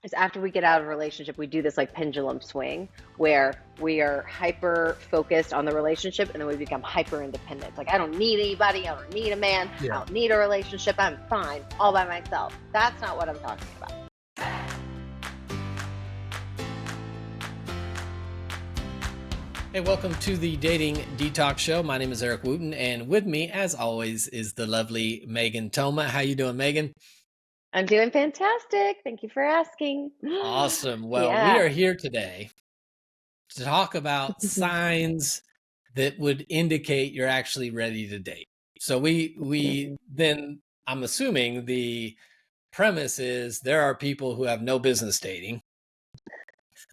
is after we get out of a relationship, we do this like pendulum swing where we are hyper focused on the relationship and then we become hyper independent. It's like, I don't need anybody. I don't need a man. I Yeah. don't need a relationship. I'm fine all by myself. That's not what I'm talking about. Hey, welcome to the Dating Detox Show. My name is Eric Wooten, and with me, as always, is the lovely Megan Toma. How you doing, Megan? I'm doing fantastic. Thank you for asking. Awesome. Well, we Yeah. are here today to talk about signs that would indicate you're actually ready to date. So then I'm assuming the premise is there are people who have no business dating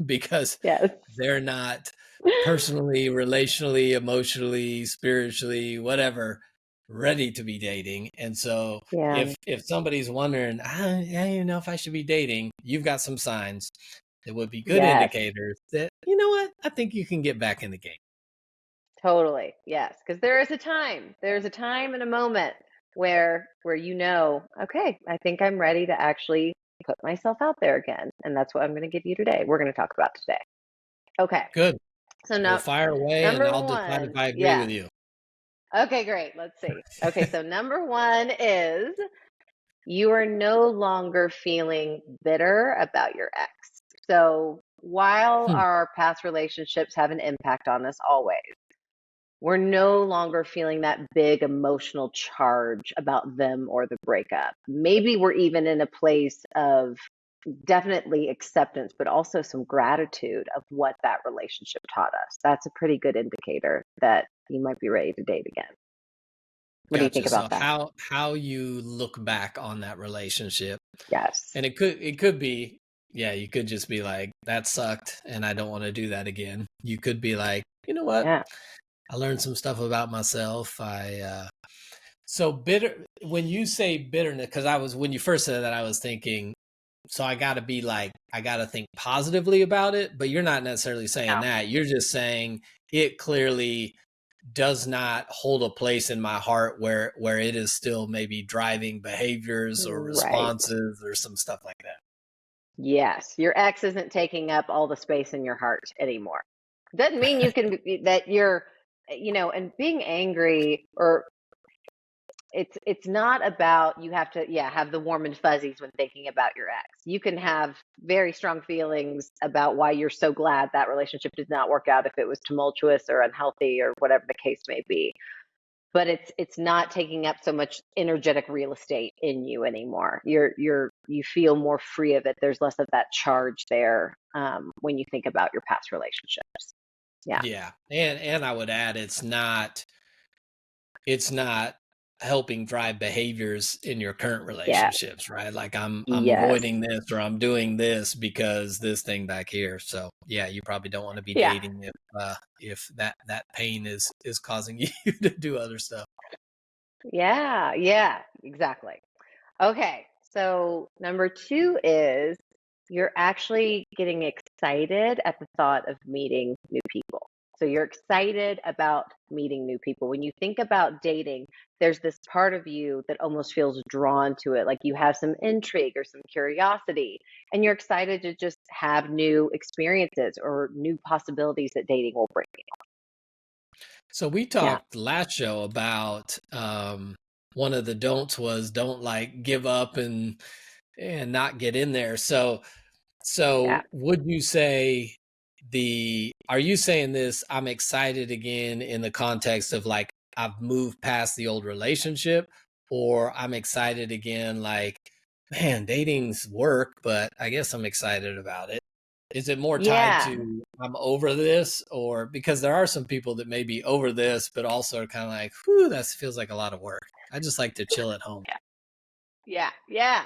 because Yes. they're not personally, relationally, emotionally, spiritually, whatever, ready to be dating. And so Yeah. if somebody's wondering, I don't even know if I should be dating, you've got some signs that would be good Yes. indicators that, you know what, I think you can get back in the game. Totally. Yes. Because there's a time and a moment where okay, I think I'm ready to actually put myself out there again. And that's what I'm going to give you today. We're going to talk about today. Okay. Good. So We'll now fire away and number I'll decide if one, I agree yeah. with you. Okay, great. Let's see. Okay, so number one is you are no longer feeling bitter about your ex. So while Hmm. our past relationships have an impact on us always, we're no longer feeling that big emotional charge about them or the breakup. Maybe we're even in a place of definitely acceptance, but also some gratitude of what that relationship taught us. That's a pretty good indicator that you might be ready to date again. What do you think Gotcha. So about that? how you look back on that relationship, Yes. and it could be, yeah, you could just be like, that sucked and I don't want to do that again. You could be like, you know what? Yeah. I learned some stuff about myself. So bitter, when you say bitterness, because when you first said that, I was thinking, so I got to be like, I got to think positively about it, but you're not necessarily saying No. that. You're just saying it clearly does not hold a place in my heart where it is still maybe driving behaviors or Right. responses or some stuff like that. Yes. Your ex isn't taking up all the space in your heart anymore. Doesn't mean you can that you're, and being angry or it's not about you have to have the warm and fuzzies when thinking about your ex. You can have very strong feelings about why you're so glad that relationship did not work out if it was tumultuous or unhealthy or whatever the case may be. But it's not taking up so much energetic real estate in you anymore. You feel more free of it. There's less of that charge there when you think about your past relationships. Yeah. Yeah. And I would add, it's not helping drive behaviors in your current Yeah. relationships, right? Like I'm Yes. avoiding this or I'm doing this because this thing back here. So yeah, you probably don't want to be Yeah. dating if that pain is causing you to do other stuff. Yeah. Yeah. Exactly. Okay. So number two is you're actually getting excited at the thought of meeting new people. So you're excited about meeting new people. When you think about dating, there's this part of you that almost feels drawn to it. Like you have some intrigue or some curiosity, and you're excited to just have new experiences or new possibilities that dating will bring you. So we Yeah. talked last show about one of the don'ts was don't like give up and not get in there. Yeah. So would you say are you saying this, I'm excited again in the context of like I've moved past the old relationship, or I'm excited again like, man, dating's work, but I guess I'm excited about it? Is it more tied Yeah. to I'm over this, or because there are some people that may be over this, but also are kind of like, whew, that feels like a lot of work. I just like to chill at home. Yeah. Yeah. Yeah.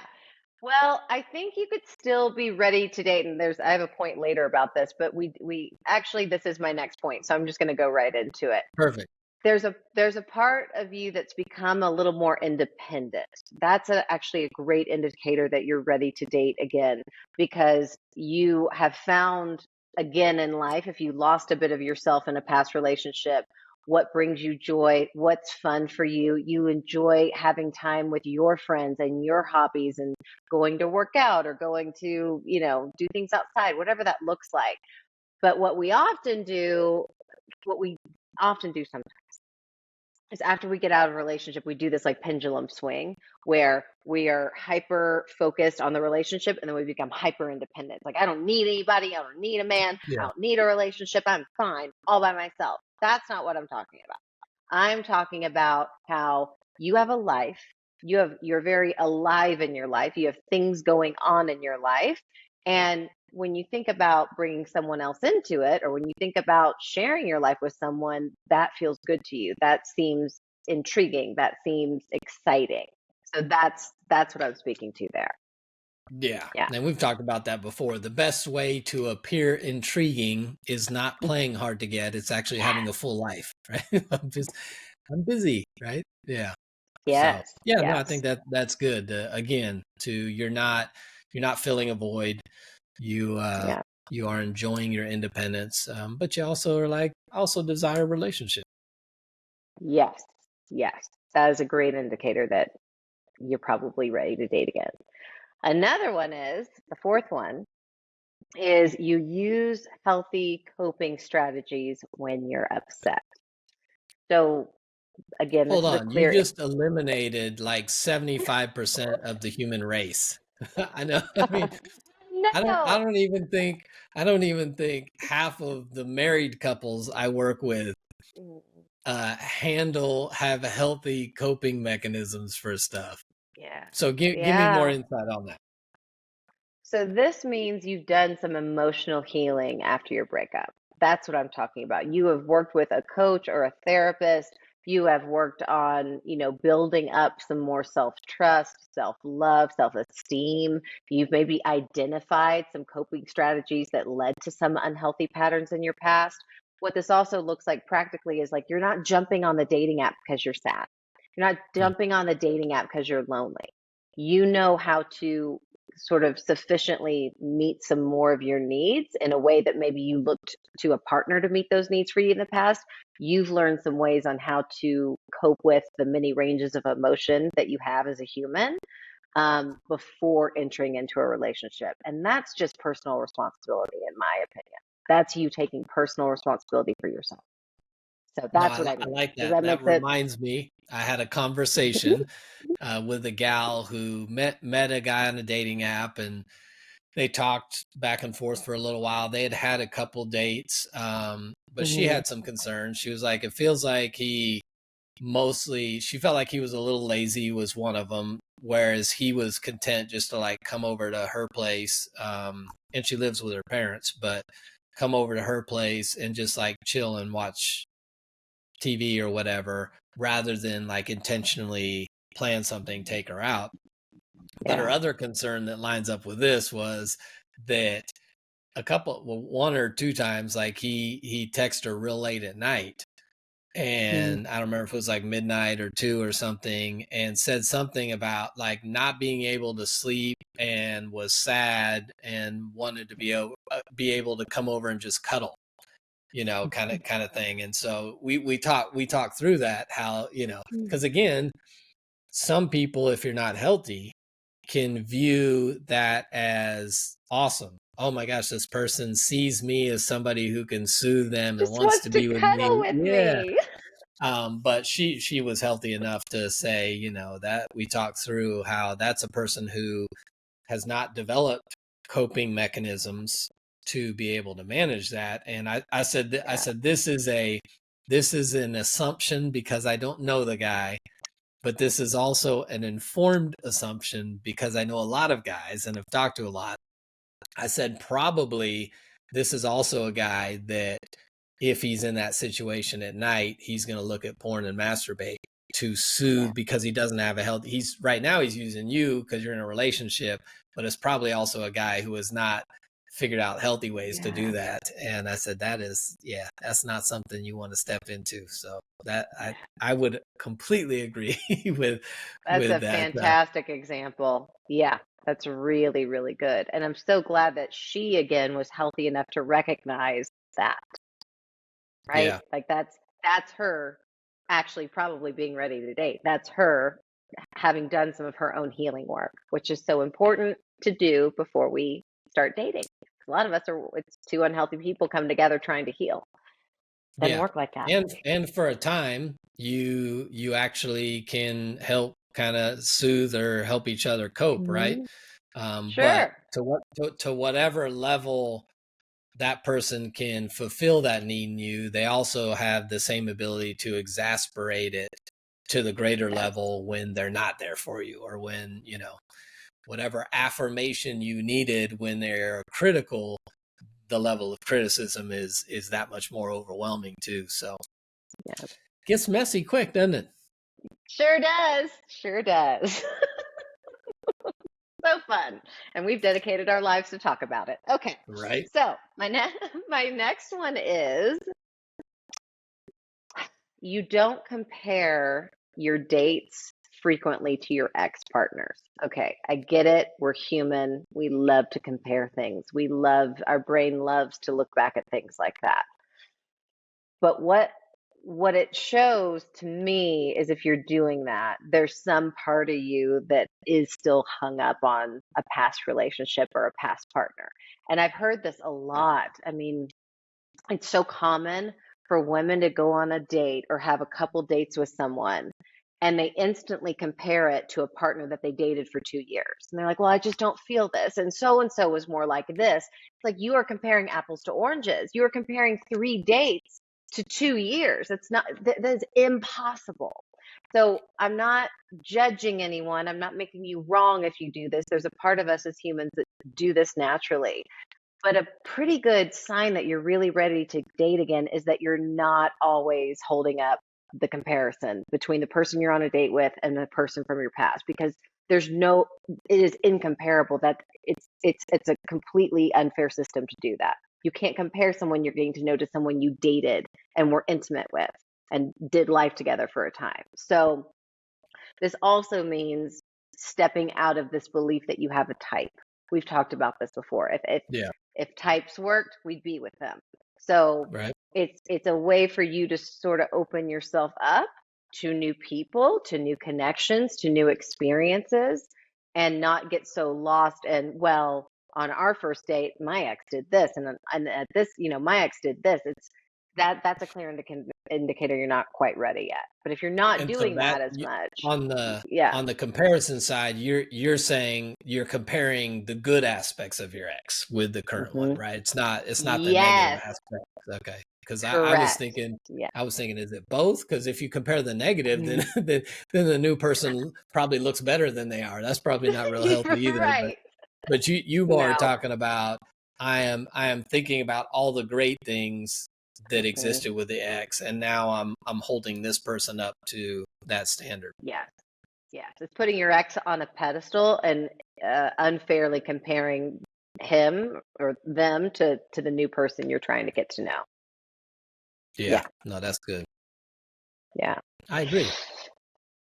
Well, I think you could still be ready to date, and I have a point later about this, but we actually this is my next point, so I'm just going to go right into it. Perfect. There's a part of you that's become a little more independent. That's actually a great indicator that you're ready to date again because you have found again in life, if you lost a bit of yourself in a past relationship, what brings you joy, what's fun for you. You enjoy having time with your friends and your hobbies and going to work out or going to, do things outside, whatever that looks like. But what we often do sometimes is after we get out of a relationship, we do this like pendulum swing where we are hyper focused on the relationship and then we become hyper independent. Like, I don't need anybody. I don't need a man. I Yeah. don't need a relationship. I'm fine all by myself. That's not what I'm talking about. I'm talking about how you have a life. You're very alive in your life. You have things going on in your life. And when you think about bringing someone else into it, or when you think about sharing your life with someone, that feels good to you. That seems intriguing. That seems exciting. So that's what I'm speaking to there. Yeah. Yeah. And we've talked about that before. The best way to appear intriguing is not playing hard to get. It's actually having a full life, right? I'm busy, right? Yeah. So Yes. yeah, no, I Yes. think that's good. Again, you're not filling a void. You Yeah. you are enjoying your independence, but you also are like also desire a relationship. Yes. Yes. That is a great indicator that you're probably ready to date again. Another one is the fourth one is you use healthy coping strategies when you're upset. So again, this Hold is a on, you clear. just eliminated like 75% of the human race. I know. I mean, I No. don't even think I don't even think half of the married couples I work with Mm, have healthy coping mechanisms for stuff. yeah. So give me more Yeah. insight on that. So this means you've done some emotional healing after your breakup. That's what I'm talking about. You have worked with a coach or a therapist. You have worked on, building up some more self-trust, self-love, self-esteem. You've maybe identified some coping strategies that led to some unhealthy patterns in your past. What this also looks like practically is like you're not jumping on the dating app because you're sad. You're not Mm. jumping on the dating app because you're lonely. You know how to sort of sufficiently meet some more of your needs in a way that maybe you looked to a partner to meet those needs for you in the past. You've learned some ways on how to cope with the many ranges of emotion that you have as a human, before entering into a relationship. And that's just personal responsibility, in my opinion. That's you taking personal responsibility for yourself. So No, that's what I I mean. like Does that. that make That sense? reminds me, I had a conversation with a gal who met a guy on a dating app, and they talked back and forth for a little while. They had a couple dates, but she Hmm. had some concerns. She was like, it feels like she felt like he was a little lazy, was one of them, whereas he was content just to like come over to her place. And she lives with her parents, but come over to her place and just like chill and watch TV or whatever, rather than like intentionally plan something, take her out. But her Yeah. other concern that lines up with this was that one or two times, like he texted her real late at night, Mm. and I don't remember if it was like midnight or two or something, and said something about like not being able to sleep and was sad and wanted to be able to come over and just cuddle, kind of thing. And so we talked through that, how, Mm. because again, some people, if you're not healthy, can view that as awesome. Oh my gosh, this person sees me as somebody who can soothe them and Just wants wants to to be with me. cuddle with Yeah. me. But she was healthy enough to say, that we talked through how that's a person who has not developed coping mechanisms to be able to manage that. And I said, Yeah. this is an assumption because I don't know the guy, but this is also an informed assumption because I know a lot of guys and have talked to a lot. I said, probably this is also a guy that if he's in that situation at night, he's going to look at porn and masturbate to Yeah. soothe, because he doesn't have a healthy, he's right now he's using you because you're in a relationship, but it's probably also a guy who has not figured out healthy ways to do Yeah. that. And I said, yeah, that's not something you want to step into. So that I would completely agree That's with a that. fantastic example. Yeah, that's really, really good. And I'm so glad that she again was healthy enough to recognize that, right? Yeah. Like That's her actually probably being ready to date. That's her having done some of her own healing work, which is so important to do before we start dating. A lot of us it's two unhealthy people come together trying to heal. Doesn't Yeah. work like that. And for a time, you actually can help kind of soothe or help each other cope, right? Mhm. But Sure. to whatever level that person can fulfill that need in you, they also have the same ability to exasperate it to the greater Yes. level when they're not there for you, or when, whatever affirmation you needed when they're critical, the level of criticism is that much more overwhelming too. So Yeah. gets messy quick, doesn't it? Sure does. Sure does. So fun. And we've dedicated our lives to talk about it. Okay. Right. So my next one is you don't compare your dates frequently to your ex partners. Okay, I get it. We're human. We love to compare things. Our brain loves to look back at things like that. But what it shows to me is if you're doing that, there's some part of you that is still hung up on a past relationship or a past partner. And I've heard this a lot. I mean, it's so common for women to go on a date or have a couple dates with someone and they instantly compare it to a partner that they dated for 2 years. And they're like, well, I just don't feel this. And so was more like this. It's like you are comparing apples to oranges. You are comparing 3 dates to 2 years. It's not, that is impossible. So I'm not judging anyone. I'm not making you wrong if you do this. There's a part of us as humans that do this naturally. But a pretty good sign that you're really ready to date again is that you're not always holding up the comparison between the person you're on a date with and the person from your past, because it is incomparable. That it's a completely unfair system to do that. You can't compare someone you're getting to know to someone you dated and were intimate with and did life together for a time. So this also means stepping out of this belief that you have a type. We've talked about this before. Yeah. If types worked, we'd be with them. So Right. it's a way for you to sort of open yourself up to new people, to new connections, to new experiences, and not get so lost and, well, on our first date, my ex did this, and at this, my ex did this. That's a clear indicator you're not quite ready yet. But if you're not And so doing that that as much, on the yeah. on the comparison side, you're saying you're comparing the good aspects of your ex with the current one, Hmm. right? It's not the negative Yes, aspects. Okay. Because correct. Yeah. I was thinking, is it both? Because if you compare the negative, then Mhm. then the new person probably looks better than they are. That's probably not real healthy either. Right. But you more are No. talking about, I am thinking about all the great things that Hmm. existed with the ex, and now I'm holding this person up to that standard. Yes. Yes. It's putting your ex on a pedestal and unfairly comparing him or them to the new person you're trying to get to know. Yeah, Yeah. no, that's good. Yeah. I agree.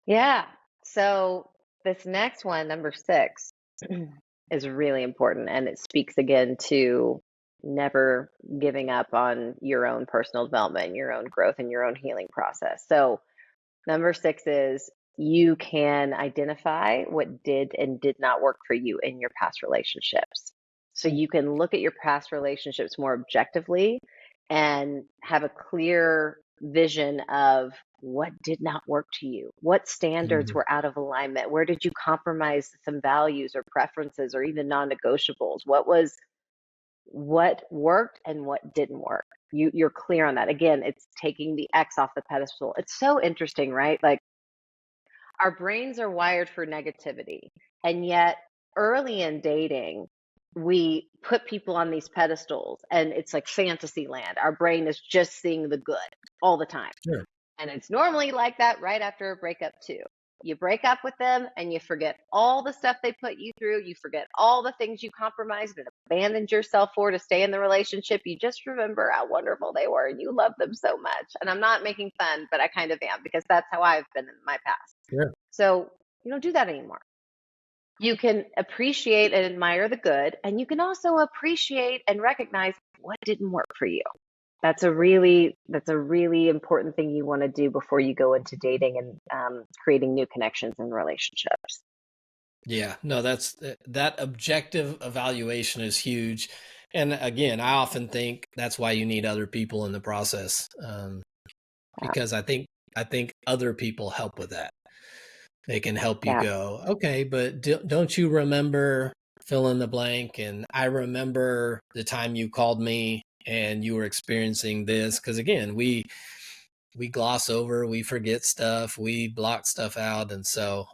Yeah. So this next one, number 6, is really important, and it speaks again to never giving up on your own personal development, your own growth, and your own healing process. So number 6 is you can identify what did and did not work for you in your past relationships. So you can look at your past relationships more objectively and have a clear vision of what did not work to you. What standards Mhm. were out of alignment? Where did you compromise some values or preferences or even non-negotiables? What worked and what didn't work? You're clear on that. Again, it's taking the X off the pedestal. It's so interesting, right? Like our brains are wired for negativity. And yet, early in dating, we put people on these pedestals and it's like fantasy land. Our brain is just seeing the good all the time. Sure. And it's normally like that right after a breakup, too. You break up with them and you forget all the stuff they put you through. You forget all the things you compromised and abandoned yourself for to stay in the relationship. You just remember how wonderful they were and you love them so much. And I'm not making fun, but I kind of am because that's how I've been in my past. Sure. So you don't do that anymore. You can appreciate and admire the good, and you can also appreciate and recognize what didn't work for you. that's a really important thing you want to do before you go into dating and creating new connections and relationships. Yeah, no, that objective evaluation is huge. And again, I often think that's why you need other people in the process, Yeah, because I think other people help with that. They can help you yeah, go, okay, but don't you remember fill in the blank? And I remember the time you called me and you were experiencing this. Because again, we gloss over, we forget stuff, we block stuff out. And so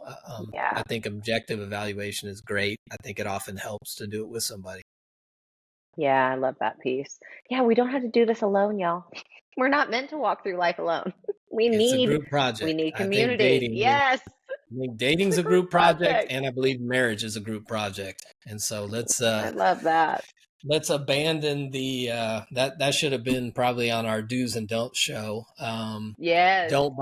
yeah, I think objective evaluation is great. I think it often helps to do it with somebody. yeah. I love that piece. Yeah, we don't have to do this alone, y'all. We're not meant to walk through life alone. We It's a need group project. community. Yes, I think it's dating's a a group group project, project. and I believe marriage is a group project. And so I love that. let's abandon the that should have been probably on our do's and don'ts show. Yes, Don't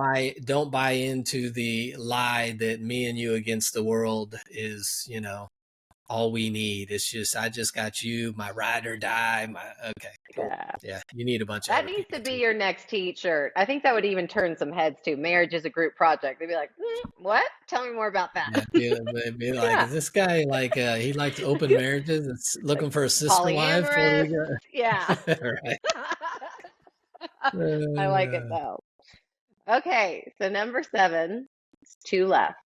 buy into the lie that me and you against the world is, all we need. It's just I just got you, my ride or die. My okay, cool. yeah. Yeah, you need a bunch of That other needs to people be too. your next t-shirt. I think that would even turn some heads too. Marriage is a group project. They'd be like, what? Tell me more about that. Yeah, be like, Yeah. is this guy like he likes open marriages? It's Like looking for a sister wife. What do we polyamorous. Yeah. got? Right. I like it Uh, though. Okay, so number 7, it's 2 left.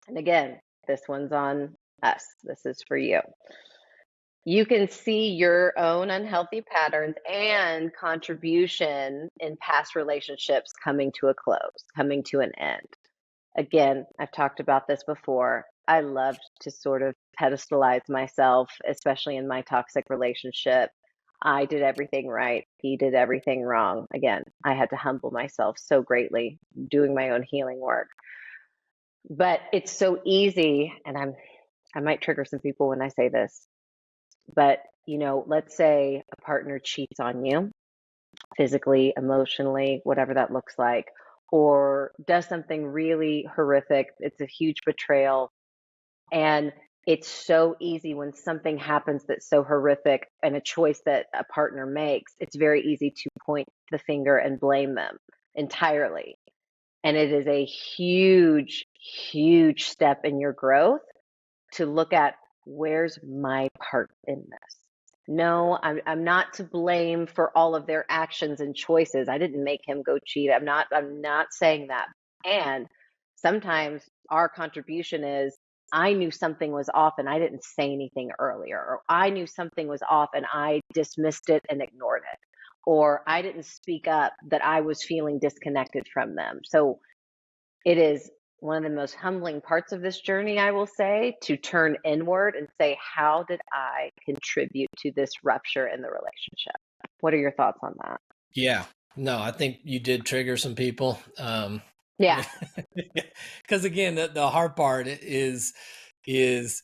And again, this one's on us. This is for you. You can see your own unhealthy patterns and contribution in past relationships coming to a close, coming to an end. Again, I've talked about this before. I loved to sort of pedestalize myself, especially in my toxic relationship. I did everything right. He did everything wrong. Again, I had to humble myself so greatly doing my own healing work. But it's so easy, and I might trigger some people when I say this, but let's say a partner cheats on you physically, emotionally, whatever that looks like, or does something really horrific. It's a huge betrayal. And it's so easy when something happens that's so horrific and a choice that a partner makes, it's very easy to point the finger and blame them entirely. And it is a huge, huge step in your growth to look at, where's my part in this? No, I'm not to blame for all of their actions and choices. I didn't make him go cheat. I'm not saying that. And sometimes our contribution is, I knew something was off and I didn't say anything earlier, or I knew something was off and I dismissed it and ignored it, or I didn't speak up that I was feeling disconnected from them. So it is one of the most humbling parts of this journey, I will say, to turn inward and say, how did I contribute to this rupture in the relationship? What are your thoughts on that? yeah, no, I think you did trigger some people. Yeah. Because again, the hard part is is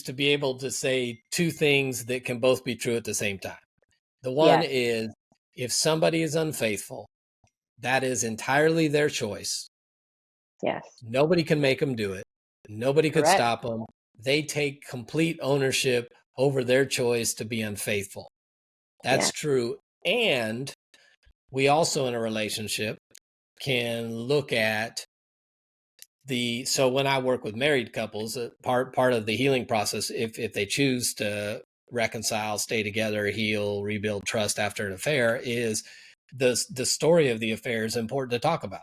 to be able to say two things that can both be true at the same time. The one Yes. is if somebody is unfaithful, that is entirely their choice. Yes. Nobody can make them do it. Nobody could Correct. stop them. They take complete ownership over their choice to be unfaithful. That's Yes. true. And we also in a relationship can look at so when I work with married couples, part of the healing process, if they choose to reconcile, stay together, heal, rebuild trust after an affair, is the story of the affair is important to talk about.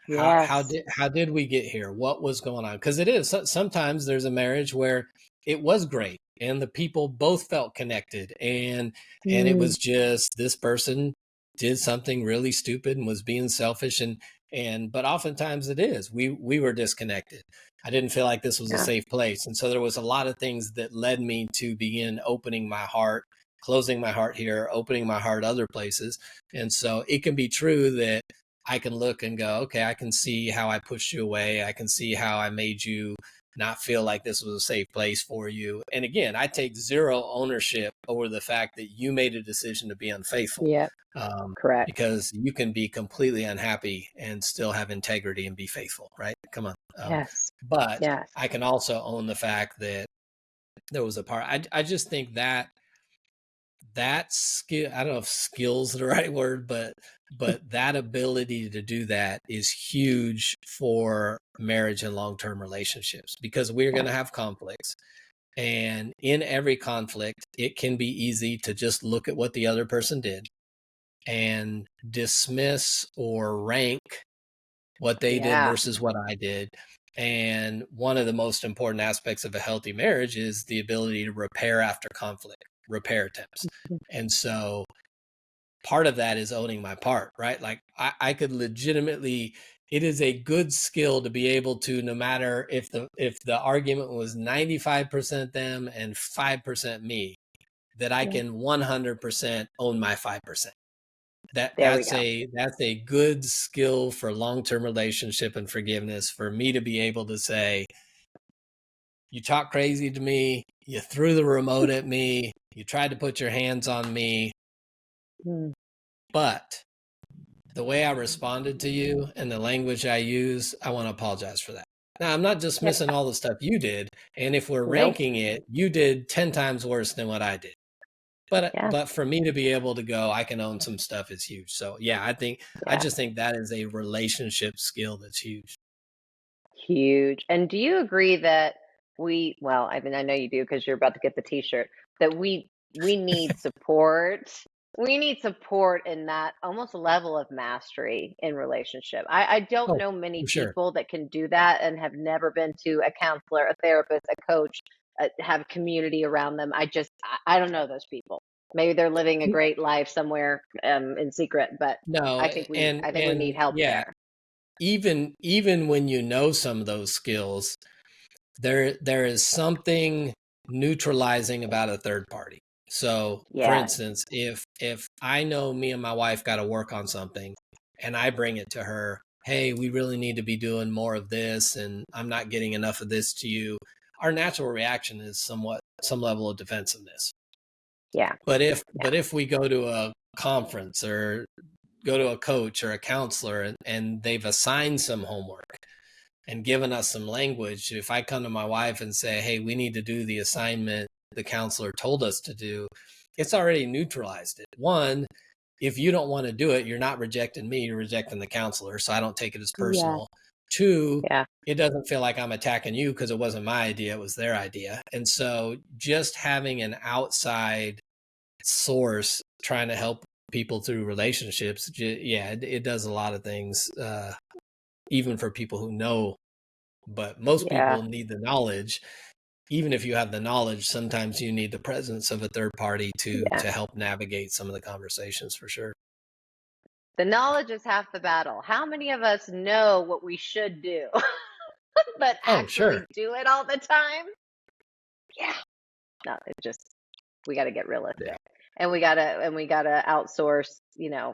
Yes. How did we get here? What was going on? Because it is sometimes there's a marriage where it was great and the people both felt connected, and it Mm, was just this person did something really stupid and was being selfish, and but oftentimes it is we were disconnected. I didn't feel like this was a yeah. safe place, and so there was a lot of things that led me to begin opening my heart, closing my heart here, opening my heart other places. And so it can be true that I can look and go, okay, I can see how I pushed you away. I can see how I made you not feel like this was a safe place for you. And again, I take zero ownership over the fact that you made a decision to be unfaithful, Yep. Correct. because you can be completely unhappy and still have integrity and be faithful, right? Come on. Yes. But Yes. I can also own the fact that there was a part. I just think that that skill, I don't know if skill's the right word, but that ability to do that is huge for marriage and long-term relationships, because we're Yeah. going to have conflicts. And in every conflict, it can be easy to just look at what the other person did and dismiss or rank what they did Yeah. versus what I did. And one of the most important aspects of a healthy marriage is the ability to repair after conflict, repair attempts. And so part of that is owning my part, right? Like I could legitimately, it is a good skill to be able to, no matter if the argument was 95% them and 5% me, that I Yeah. can 100% own my 5%. There we go. That's a good skill for long-term relationship and forgiveness, for me to be able to say, you talk crazy to me, you threw the remote at me, you tried to put your hands on me, Mm. but the way I responded to you and the language I use, I want to apologize for that. Now, I'm not Yeah. dismissing all the stuff you did, and if we're Nope. ranking it, you did 10 times worse than what I did. But Yeah. for me to be able to go, I can own some stuff, is huge. So yeah, I Yeah. just think that is a relationship skill that's huge. Huge. And do you agree that well, I mean, I know you do because you're about to get the t-shirt, that we need support. We need support in that almost level of mastery in relationship. I don't Oh, know many for sure. people that can do that and have never been to a counselor, a therapist, a coach, have a community around them. I don't know those people. Maybe they're living a great life somewhere in secret, but No, I think we need help yeah, there. even when you know some of those skills, there is something neutralizing about a third party. So, for Yeah. instance, if I know me and my wife got to work on something and I bring it to her, hey, we really need to be doing more of this and I'm not getting enough of this to you, our natural reaction is somewhat some level of defensiveness. Yeah. But if we go to a conference or go to a coach or a counselor and they've assigned some homework and given us some language, if I come to my wife and say, hey, we need to do the assignment the counselor told us to do, it's already neutralized it. One, if you don't want to do it, you're not rejecting me, you're rejecting the counselor. So I don't take it as Yeah. personal. Two, Yeah. it doesn't feel like I'm attacking you because it wasn't my idea, it was their idea. And so just having an outside source trying to help people through relationships, yeah, it does a lot of things, even for people who know, but most Yeah. people need the knowledge. Even if you have the knowledge, sometimes you need the presence of a third party Yeah. to help navigate some of the conversations, for sure. The knowledge is half the battle. How many of us know what we should do, but Oh, sure. actually do it all the time? Yeah. No, we got to get Yeah. realistic. And we got to outsource,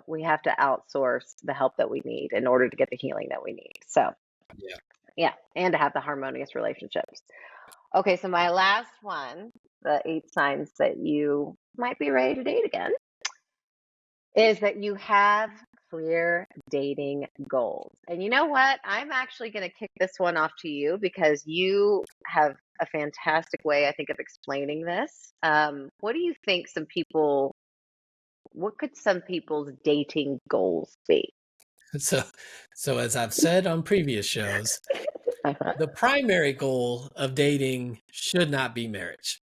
we have to outsource the help that we need in order to get the healing that we need. So, Yeah. yeah, and to have the harmonious relationships. Okay, so my last one, the 8 signs that you might be ready to date again, is that you have clear dating goals. And you know what? I'm actually going to kick this one off to you because you have a fantastic way, I think, of explaining this. What do you think what could some people's dating goals be? So, as I've said on previous shows, the primary goal of dating should not be marriage.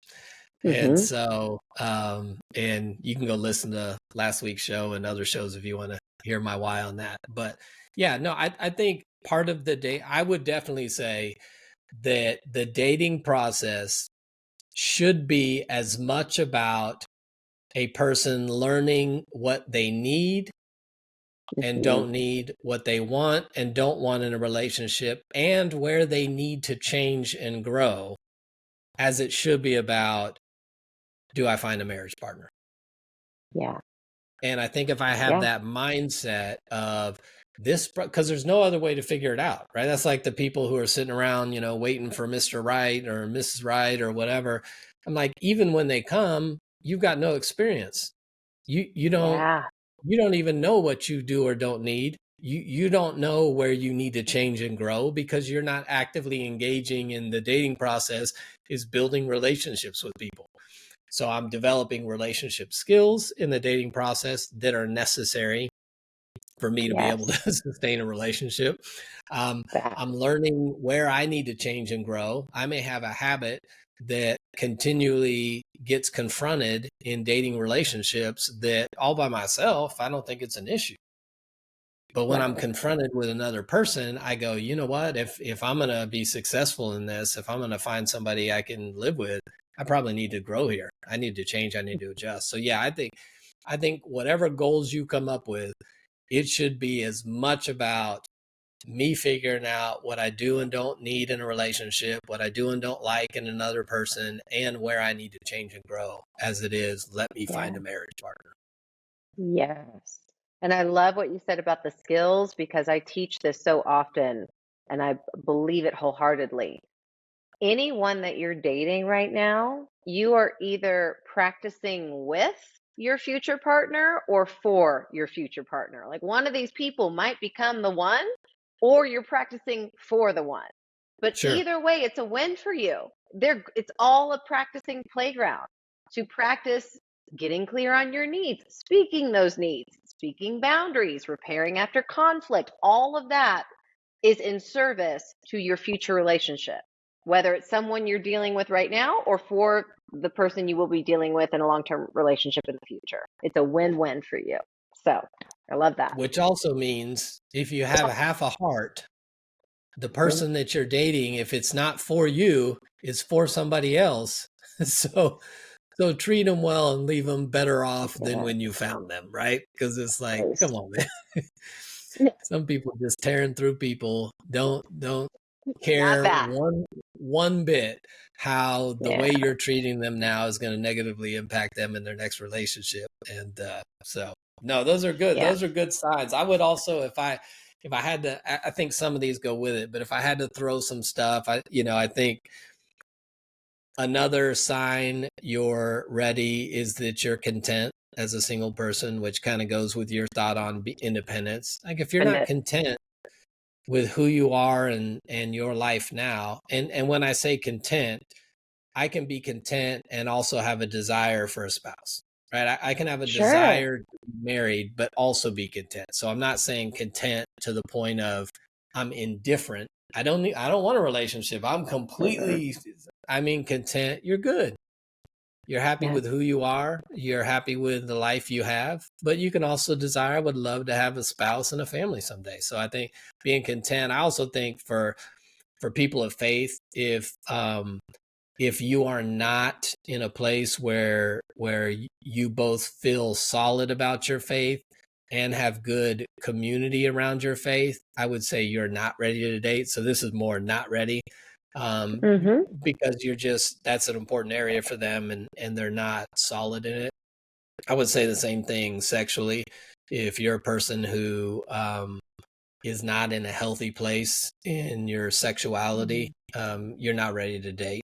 And Mm-hmm. so, and you can go listen to last week's show and other shows if you want to hear my why on that. But yeah, no, I think part of the day, I would definitely say that the dating process should be as much about a person learning what they need and Mm-hmm. don't need, what they want and don't want in a relationship, and where they need to change and grow, as it should be about, do I find a marriage partner? Yeah. And I think if I have Yeah. that mindset of this, because there's no other way to figure it out, right? That's like the people who are sitting around, waiting for Mr. Right or Mrs. Right or whatever. I'm like, even when they come, you've got no experience. You don't Yeah. you don't even know what you do or don't need. You don't know where you need to change and grow because you're not actively engaging in the dating process, is building relationships with people. So I'm developing relationship skills in the dating process that are necessary for me to be able Yes. to sustain a relationship. That. I'm learning where I need to change and grow. I may have a habit that continually gets confronted in dating relationships that all by myself, I don't think it's an issue. But when I'm Right. confronted with another person, I go, you know what? If I'm going to be successful in this, if I'm going to find somebody I can live with, I probably need to grow here. I need to change. I need to adjust. So yeah, I think whatever goals you come up with, it should be as much about me figuring out what I do and don't need in a relationship, what I do and don't like in another person, and where I need to change and grow as it is, let me find Yeah. a marriage partner. Yes. And I love what you said about the skills because I teach this so often and I believe it wholeheartedly. Anyone that you're dating right now, you are either practicing with your future partner or for your future partner. Like one of these people might become the one, or you're practicing for the one. But Sure. either way, it's a win for you. It's all a practicing playground to practice getting clear on your needs, speaking those needs, speaking boundaries, repairing after conflict. All of that is in service to your future relationship, whether it's someone you're dealing with right now or for the person you will be dealing with in a long term relationship in the future. It's a win win for you. So I love that. Which also means if you have half a heart, the person that you're dating, if it's not for you, is for somebody else. So so treat them well and leave them better off than Yeah. when you found them, right? Because it's like, Yes. come on, man. Some people just tearing through people don't Not care that. one bit how the Yeah. way you're treating them now is going to negatively impact them in their next relationship. And so no, those are good. Yeah. Those are good signs. I would also, if I had to, I think some of these go with it, but if I had to throw some stuff, I think another sign you're ready is that you're content as a single person, which kind of goes with your thought on independence. Like if you're And not it, content with who you are and your life now, and when I say content, I can be content and also have a desire for a spouse, right? I can have a sure. desire to be married, but also be content. So I'm not saying content to the point of I'm indifferent. I don't want a relationship. Mm-mm. I mean, content. You're good. You're happy Yeah. with who you are. You're happy with the life you have, but you can also desire, I would love to have a spouse and a family someday. So I think being content, I also think for people of faith, if you are not in a place where you both feel solid about your faith and have good community around your faith, I would say you're not ready to date. So this is more not ready, um, Mm-hmm. because that's an important area for them, and they're not solid in it. I would say the same thing sexually. If you're a person who is not in a healthy place in your sexuality, you're not ready to date,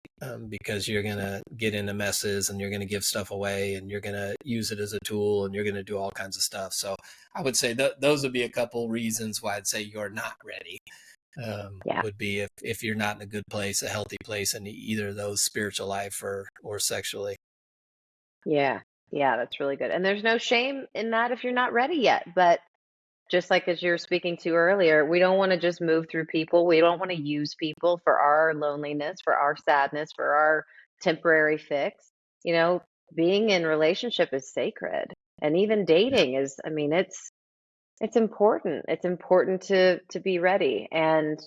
because you're going to get into messes and you're going to give stuff away and you're going to use it as a tool and you're going to do all kinds of stuff. So I would say those would be a couple reasons why I'd say you're not ready. Yeah. Would be if you're not in a good place, a healthy place in either of those, spiritual life or sexually. Yeah. Yeah. That's really good. And there's no shame in that if you're not ready yet. But just like as you were speaking to earlier, we don't want to just move through people. We don't want to use people for our loneliness, for our sadness, for our temporary fix. You know, being in relationship is sacred. And even Yeah. dating is, I mean, it's important. It's important to be ready. And,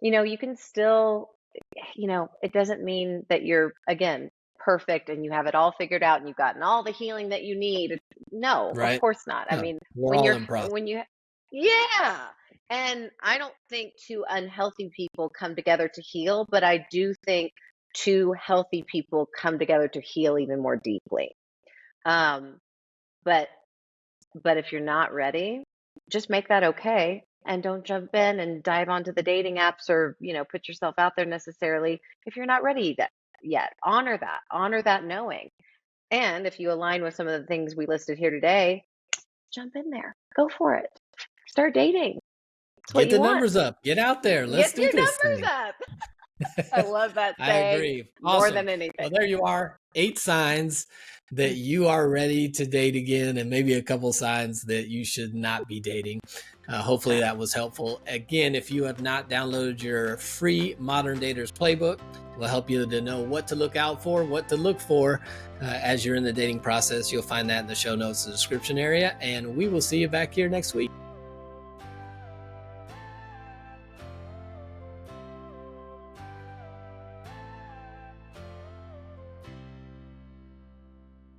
you can still, it doesn't mean that you're again perfect and you have it all figured out and you've gotten all the healing that you need. No, of Right. course not. I No, mean, we're when all you're in process. when you yeah. And I don't think two unhealthy people come together to heal, but I do think two healthy people come together to heal even more deeply. Um, but but if you're not ready, just make that okay and don't jump in and dive onto the dating apps or, put yourself out there necessarily if you're not ready yet. Honor that. Honor that knowing. And if you align with some of the things we listed here today, jump in there. Go for it. Start dating. It's what Get you the want. numbers up. Get out there. Let's Get do your this thing. numbers up. I love that I saying agree. more Awesome. than Well, anything. there you are. 8 signs that you are ready to date again, and maybe a couple signs that you should not be dating. Hopefully that was helpful. Again, if you have not downloaded your free Modern Daters Playbook, will help you to know what to look out for, what to look for as you're in the dating process. You'll find that in the show notes, the description area, and we will see you back here next week.